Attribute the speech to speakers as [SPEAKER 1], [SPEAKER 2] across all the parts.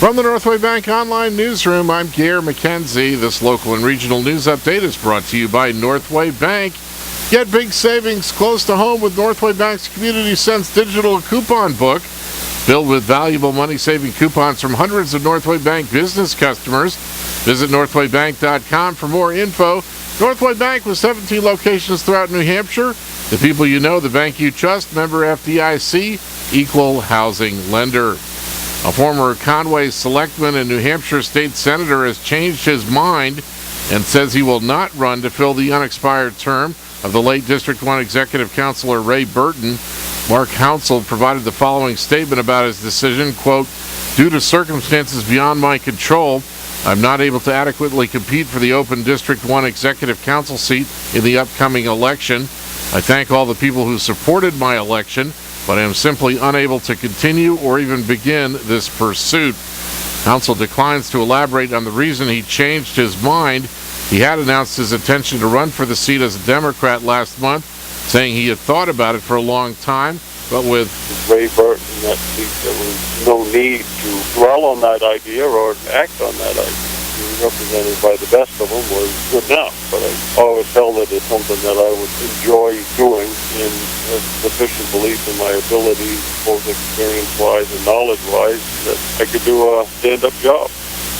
[SPEAKER 1] From the Northway Bank Online Newsroom, I'm Gare McKenzie. This local and regional news update is brought to you by Northway Bank. Get big savings close to home with Northway Bank's Community Sense digital coupon book. Filled with valuable money-saving coupons from hundreds of Northway Bank business customers. Visit northwaybank.com for more info. Northway Bank with 17 locations throughout New Hampshire. The people you know, the bank you trust, member FDIC, equal housing lender. A former Conway selectman and New Hampshire state senator has changed his mind and says he will not run to fill the unexpired term of the late District 1 Executive Councilor Ray Burton. Mark Hounsell provided the following statement about his decision, quote, "Due to circumstances beyond my control, I'm not able to adequately compete for the open District 1 Executive Council seat in the upcoming election. I thank all the people who supported my election, but I am simply unable to continue or even begin this pursuit." Hounsell declines to elaborate on the reason he changed his mind. He had announced his intention to run for the seat as a Democrat last month, saying he had thought about it for a long time, but with
[SPEAKER 2] Ray Burton, that seat, there was no need to dwell on that idea or act on that idea. Being represented by the best of them was good enough, but I always felt that it's something that I would enjoy doing and have sufficient belief in my ability, both experience-wise and knowledge-wise, that I could do a stand-up job.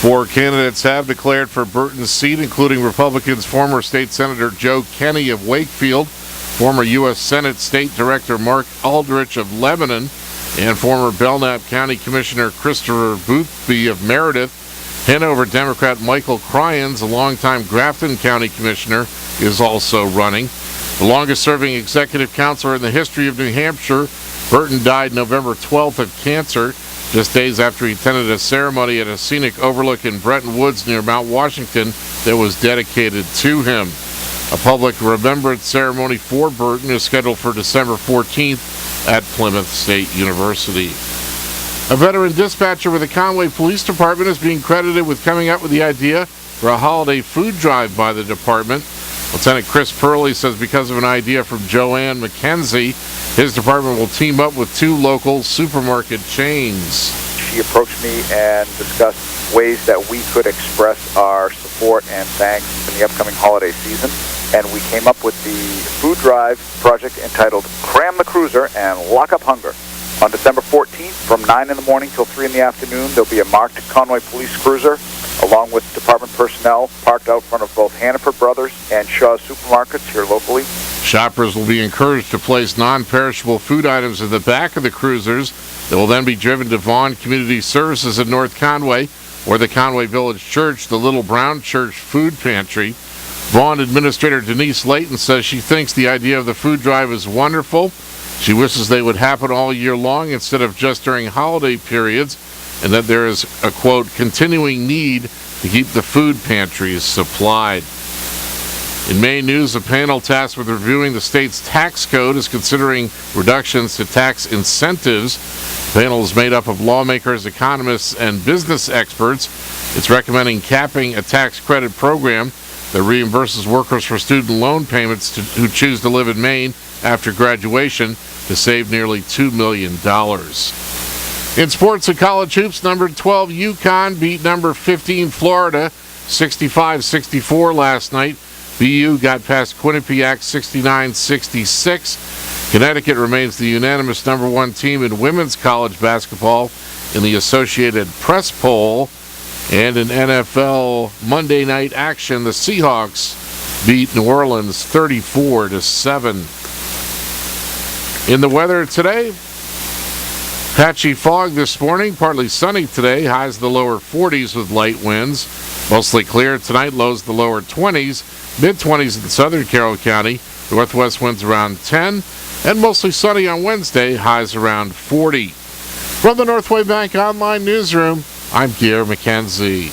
[SPEAKER 1] 4 candidates have declared for Burton's seat, including Republicans' former state senator Joe Kenney of Wakefield, former U.S. Senate State Director Mark Aldrich of Lebanon, and former Belknap County Commissioner Christopher Boothby of Meredith. Hanover Democrat Michael Cryans, a longtime Grafton County Commissioner, is also running. The longest-serving executive councilor in the history of New Hampshire, Burton died November 12th of cancer, just days after he attended a ceremony at a scenic overlook in Bretton Woods near Mount Washington that was dedicated to him. A public remembrance ceremony for Burton is scheduled for December 14th at Plymouth State University. A veteran dispatcher with the Conway Police Department is being credited with coming up with the idea for a holiday food drive by the department. Lieutenant Chris Purley says because of an idea from Joanne McKenzie, his department will team up with 2 local supermarket chains.
[SPEAKER 3] She approached me and discussed ways that we could express our support and thanks in the upcoming holiday season. And we came up with the food drive project entitled Cram the Cruiser and Lock Up Hunger. On December 14th, from 9 in the morning till 3 in the afternoon, there'll be a marked Conway Police Cruiser, along with department personnel parked out front of both Hannaford Brothers and Shaw's supermarkets here locally.
[SPEAKER 1] Shoppers will be encouraged to place non-perishable food items in the back of the cruisers that will then be driven to Vaughan Community Services in North Conway or the Conway Village Church, the Little Brown Church Food Pantry. Vaughan Administrator Denise Layton says she thinks the idea of the food drive is wonderful. She wishes they would happen all year long instead of just during holiday periods, and that there is a, quote, continuing need to keep the food pantries supplied. In May news, a panel tasked with reviewing the state's tax code is considering reductions to tax incentives. The panel is made up of lawmakers, economists, and business experts. It's recommending capping a tax credit program that reimburses workers for student loan payments who choose to live in Maine after graduation to save nearly $2 million. In sports and college hoops, number 12 UConn beat number 15 Florida 65-64 last night. BU got past Quinnipiac 69-66. Connecticut remains the unanimous number 1 team in women's college basketball in the Associated Press poll. And in NFL Monday night action, the Seahawks beat New Orleans 34-7. In the weather today, patchy fog this morning, partly sunny today, highs the lower 40s with light winds. Mostly clear tonight, lows the lower 20s, mid-20s in southern Carroll County, northwest winds around 10, and mostly sunny on Wednesday, highs around 40. From the Northway Bank Online Newsroom, I'm Gare McKenzie.